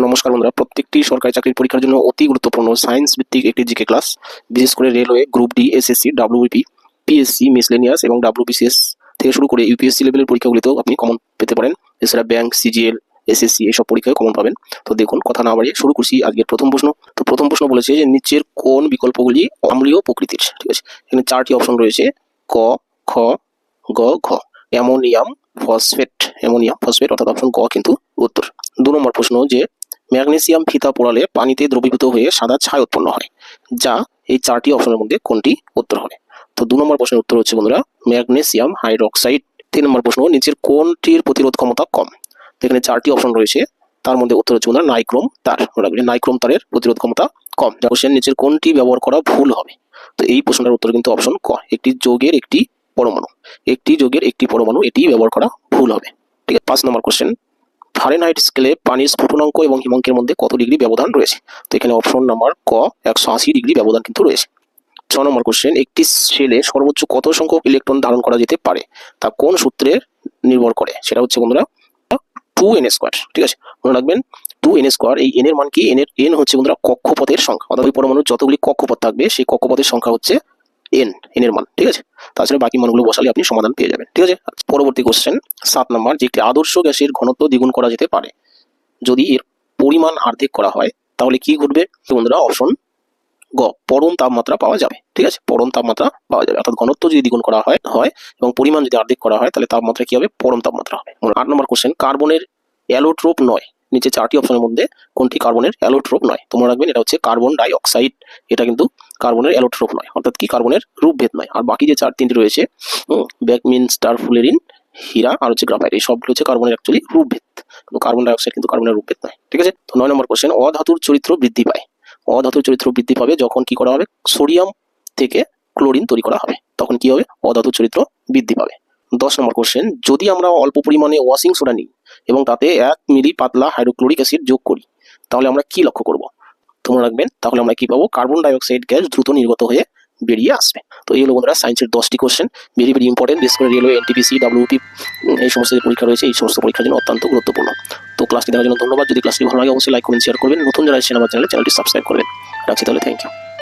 নমস্কার বন্ধুরা, প্রত্যেকটি সরকারি চাকরির পরীক্ষার জন্য অতি গুরুত্বপূর্ণ সায়েন্স ভিত্তিক একটি জিকে ক্লাস। বিশেষ করে railway, group D, SSC, WBP, PSC, miscellaneous এবং ডাব্লিউবিসিএস থেকে শুরু করে ইউপিএসসি লেভেলের পরীক্ষাগুলিতেও আপনি কমন পেতে পারেন। এছাড়া ব্যাংক, সিজিএল, এসএসসি এইসব পরীক্ষায় কমন পাবেন। তো দেখুন, কথা না বাড়িয়ে শুরু করছি আজকের প্রথম প্রশ্ন। তো প্রথম প্রশ্ন বলেছে যে নিচের কোন বিকল্পগুলি অম্লীয় প্রকৃতির। ঠিক আছে, এখানে চারটি অপশন রয়েছে: ক, খ, গ, ঘ। অ্যামোনিয়াম ফসফেট অর্থাৎ অপশন গ কিন্তু উত্তর। 2 নম্বর প্রশ্ন যে ম্যাগনেসিয়াম ফিতা পোড়ালে পানিতে দ্রবীভূত হয়ে সাদা ছাই উৎপন্ন হয়, যা এই চারটি অপশনের মধ্যে কোনটি উত্তর হবে? তো 2 নম্বর প্রশ্নের উত্তর হচ্ছে বন্ধুরা ম্যাগনেসিয়াম হাইড্রোক্সাইড। 3 নম্বর প্রশ্ন নিচের কোনটির প্রতিরোধ ক্ষমতা কম? এখানে চারটি অপশন রয়েছে, তার মধ্যে উত্তর হচ্ছে বন্ধুরা নাইক্রোম তার। নাইক্রোম তারের প্রতিরোধ ক্ষমতা কম। কোশ্চেন নিচের কোনটি ব্যবহার করা ভুল হবে? তো এই প্রশ্নটার উত্তর কিন্তু অপশন ক, একটি যৌগের একটি পরমাণু। এটি ব্যবহার করা ভুল হবে। ঠিক আছে। 5 নম্বর কোশ্চেন, ফারেনহাইট স্কেলে পানির স্ফুটনাঙ্ক এবং হিমাঙ্কের মধ্যে কত ডিগ্রি ব্যবধান রয়েছে? তো এখানে অপশন নাম্বার ক 180 ডিগ্রি ব্যবধান কিন্তু রয়েছে। 6 নম্বর কোশ্চেন, একটি সেলে সর্বোচ্চ কত সংখ্যক ইলেকট্রন ধারণ করা যেতে পারে তা কোন সূত্রে নির্ভর করে? সেটা হচ্ছে বন্ধুরা 2n²। ঠিক আছে, মনে রাখবেন 2n²। এই n এর মান কি? n হচ্ছে বন্ধুরা কক্ষপথের সংখ্যা, অর্থাৎ ওই পরমাণুর যতগুলি কক্ষপথ থাকবে সেই কক্ষপথের সংখ্যা হচ্ছে n এর মান। ঠিক আছে, তাছাড়া বাকি মানগুলো বসালে আপনি সমাধান পেয়ে যাবেন। ঠিক আছে। পরবর্তী কোশ্চেন 7 নম্বর, যে একটি আদর্শ গ্যাসের ঘনত্ব দ্বিগুণ করা যেতে পারে যদি এর পরিমাণ অর্ধেক করা হয়, তাহলে কি ঘটবে? বন্ধুরা অপশন গ, পরম তাপমাত্রা পাওয়া যাবে। ঠিক আছে, পরম তাপমাত্রা পাওয়া যাবে। অর্থাৎ ঘনত্ব যদি দ্বিগুণ করা হয় এবং পরিমাণ যদি অর্ধেক করা হয়, তাহলে তাপমাত্রা কি হবে? পরম তাপমাত্রা হবে। 8 নম্বর কোশ্চেন, কার্বনের অ্যালোট্রোপ নয়। নিচে চারটি অপশনের মধ্যে কোনটি কার্বনের অ্যালোট্রোপ নয়? তোমরা রাখবেন এটা হচ্ছে কার্বন ডাই অক্সাইড। এটা কিন্তু কার্বনের অ্যালোট্রোপ নয়, অর্থাৎ কি কার্বনের রূপভেদ নয়। আর বাকি যে তিনটি রয়েছে, ব্যাকমিনস্টার ফুলেরিন, হীরা আর হচ্ছে গ্রাফাইট, এই সবগুলো হচ্ছে কার্বনের অ্যাকচুয়ালি রূপভেদ, কিন্তু কার্বন ডাই অক্সাইড কিন্তু কার্বনের রূপভেদ নয়। ঠিক আছে। তো 9 নম্বর কোশ্চেন, অধাতুর চরিত্র বৃদ্ধি পায়। অধাতুর চরিত্র বৃদ্ধি পাবে যখন কি করা হবে? সোডিয়াম থেকে ক্লোরিন তৈরি করা হবে, তখন কি হবে? অধাতুর চরিত্র বৃদ্ধি পাবে। 10 নম্বর কোশ্চেন, যদি আমরা অল্প পরিমাণে ওয়াশিং সোডা নিই এবং তাতে 1 মিলি পাতলা হাইড্রোক্লোরিক অ্যাসিড যোগ করি, তাহলে আমরা কি লক্ষ্য করব? তোমরা রাখবেন, তাহলে আমরা কি পাবো? কার্বন ডাই অক্সাইড গ্যাস দ্রুত নির্গত হয়ে বেরিয়ে আসবে। তো এই হলো বন্ধুরা সায়েন্সের 10টি কোশ্চেন, ভেরি ভেরি ইম্পর্টেন্ট। বিশেষ করে রেলওয়ে, এনটিপিসি, ডাব্লিউপি এই সমস্ত যে পরীক্ষা রয়েছে, এই সমস্ত পরীক্ষার জন্য অত্যন্ত গুরুত্বপূর্ণ। তো ক্লাসটি দেখার জন্য ধন্যবাদ। যদি ক্লাসটি ভালো লাগে অবশ্যই লাইক, কমেন্ট, শেয়ার করবেন। নতুন যারা এসেছেন আমার চ্যানেলটি সাবস্ক্রাইব করবেন। রাখছি তাহলে, থ্যাংক ইউ।